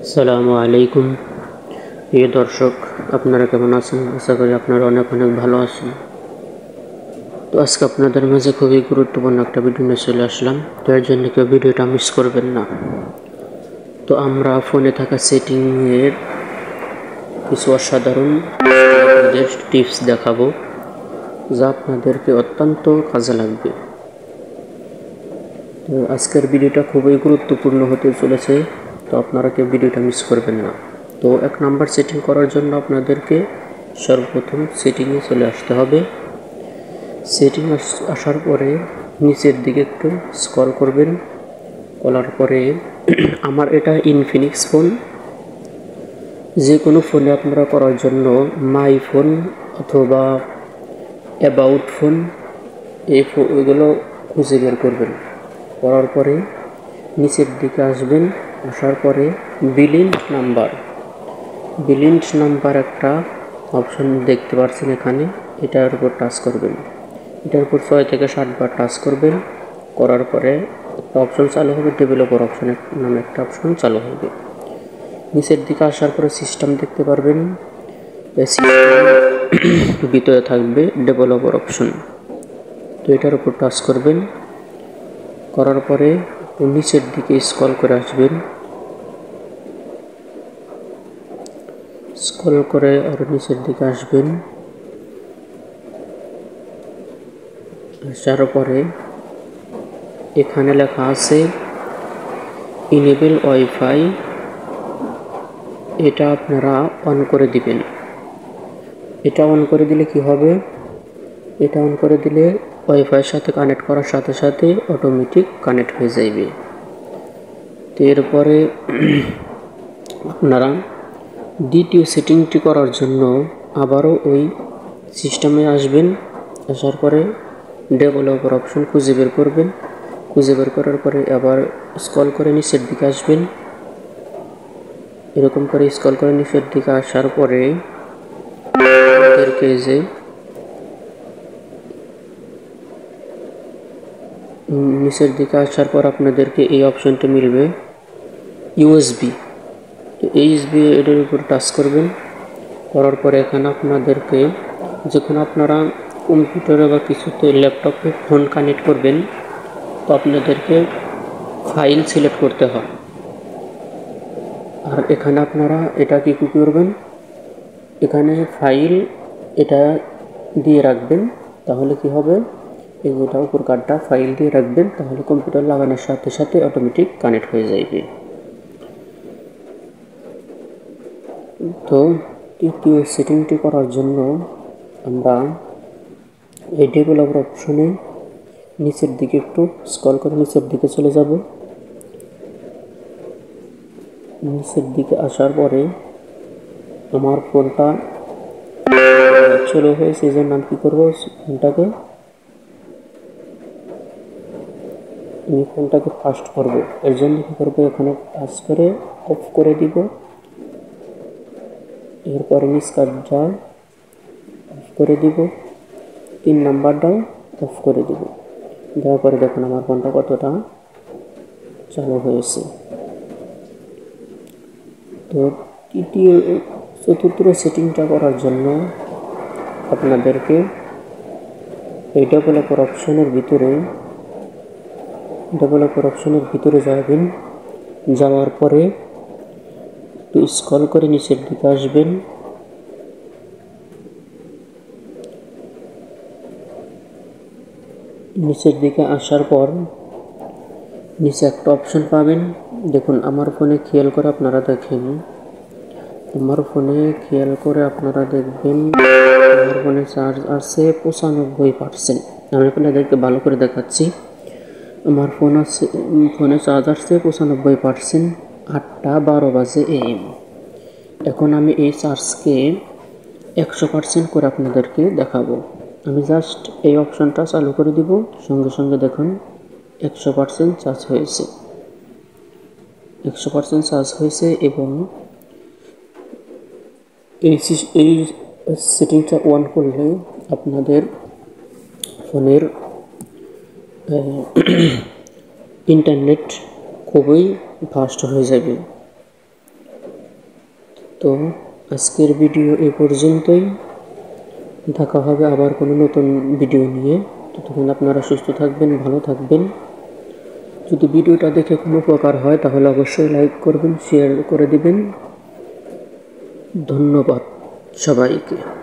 আসসালামু আলাইকুম প্রিয় দর্শক, আপনারা কেমন আছেন? আশা করি আপনারা অনেক ভালো আছেন। তো আজকে আপনাদের মাঝে খুবই গুরুত্বপূর্ণ একটা ভিডিও নিয়ে চলে আসলাম। তো এর জন্য কেউ ভিডিওটা মিস করবেন না। তো আমরা ফোনে থাকা সেটিংয়ের কিছু অসাধারণ টিপস দেখাবো, যা আপনাদেরকে অত্যন্ত কাজে লাগবে। তো আজকের ভিডিওটা খুবই গুরুত্বপূর্ণ হতে চলেছে, তো আপনারা কেউ ভিডিওটা মিস করবেন না। তো 1 নাম্বার সেটিং করার জন্য আপনাদেরকে সর্বপ্রথম সেটিংয়ে চলে আসতে হবে। সেটিং আসার পরে নিচের দিকে একটু স্ক্রল করবেন। করার পরে আমার এটা ইনফিনিক্স ফোন, যে কোনো ফোনে আপনারা করার জন্য মাই ফোন অথবা অ্যাবাউট ফোন এগুলো খুঁজে বের করবেন। করার পরে নিচের দিকে আসবেন। আসার পরে বিলিং নাম্বার একটা অপশন দেখতে পাচ্ছেন এখানে, এটার উপর টাচ করবেন। এটার উপর 6 থেকে 7 বার টাচ করবেন। করার পরে একটা অপশন চালু হবে, ডেভেলপার অপশন নামে একটা অপশন চালু হবে। নিচের দিকে আসার পরে সিস্টেম দেখতে পারবেন, ভিতরে থাকবে ডেভেলপার অপশন। তো এটার উপর টাচ করবেন। করার পরে নিচের দিকে স্ক্রল করে আসবেন। স্ক্রল করে আর নিচের দিকে আসবেন। আসার পরে এখানে লেখা আছে ইনেবল ওয়াইফাই, এটা আপনারা অন করে দিবেন। এটা অন করে দিলে কি হবে? এটা অন করে দিলে ওয়াইফাইয়ের সাথে কানেক্ট করার সাথে সাথে অটোমেটিক কানেক্ট হয়ে যাবে। তো এরপরে আপনারা দ্বিতীয় সেটিংটি করার জন্য আবারও ওই সিস্টেমে আসবেন। আসার পরে ডেভেলপার অপশন খুঁজে বের করবেন। খুঁজে বের করার পরে আবার স্ক্রল করে নিচের দিকে আসবেন। এরকম করে স্ক্রল করে নিচের দিকে আসার পরে আপনাদেরকে যে নিচের দিকে আসার পর আপনাদেরকে এই অপশনটা মিলবে ইউএসবি। তো ইউএসবি এটার উপর টাচ করবেন। করার পরে এখানে আপনাদেরকে যখন আপনারা কম্পিউটারে বা কিছুতে ল্যাপটপে ফোন কানেক্ট করবেন, তো আপনাদেরকে ফাইল সিলেক্ট করতে হয়। আর এখানে আপনারা এটা কি করবেন, এখানে ফাইল এটা দিয়ে রাখবেন। তাহলে কি হবে, এটা উপর কার্ডটা ফাইল দিয়ে রাখবেন, তাহলে কম্পিউটার লাগানোর সাথে সাথে অটোমেটিক কানেক্ট হয়ে যাবে। তো তৃতীয় সেটিংটি করার জন্য আমরা এই ডেভেলপার অপশনে নিচের দিকে একটু স্ক্রল করে নিচের দিকে চলে যাব। নিচের দিকে আসার পরে আমার ফোনটা চালু হয়েছে, যে নাম কি করবো, ফোনটাকে ফাস্ট করব। এর জন্য কি করবো, এখানে টাচ করে অফ করে দিব। এরপরে নিচ কার্ডটা অফ করে দিব, 3 নাম্বারটাও অফ করে দিব। দেওয়ার পরে দেখুন আমার ফোনটা কতটা চালু হয়েছে। তো চতুর্থ সেটিংটা করার জন্য আপনাদেরকে এই ডেভেলপার অপশনের ভিতরে যাবেন। যাওয়ার পরে একটু স্ক্রল করে নিচের দিকে আসবেন। নিচের দিকে আসার পর নিচে একটা অপশন পাবেন। দেখুন আমার ফোনে খেয়াল করে আপনারা দেখবেন, আমার ফোনে চার্জ আছে 95%। আমি আপনাদেরকে ভালো করে দেখাচ্ছি। আমার ফোনে চার্জ আসছে 95%, 8:12 বাজে AM। এখন আমি এই চার্জকে 100% করে আপনাদেরকে দেখাবো। আমি জাস্ট এই অপশনটা চালু করে দিব, সঙ্গে সঙ্গে দেখুন 100% চার্জ হয়েছে। 100% চার্জ হয়েছে এবং এই সেটিংটা অন করলে আপনাদের ফোনের ইন্টারনেট খুবই ফাস্ট হয়ে যাবে। তো আজকের ভিডিও এ পর্যন্তই। দেখা হবে আবার কোনো নতুন ভিডিও নিয়ে। ততক্ষণ আপনারা সুস্থ থাকবেন, ভালো থাকবেন। যদি ভিডিওটা দেখে কোনো উপকার হয় তাহলে অবশ্যই লাইক করবেন, শেয়ার করে দিবেন। ধন্যবাদ সবাইকে।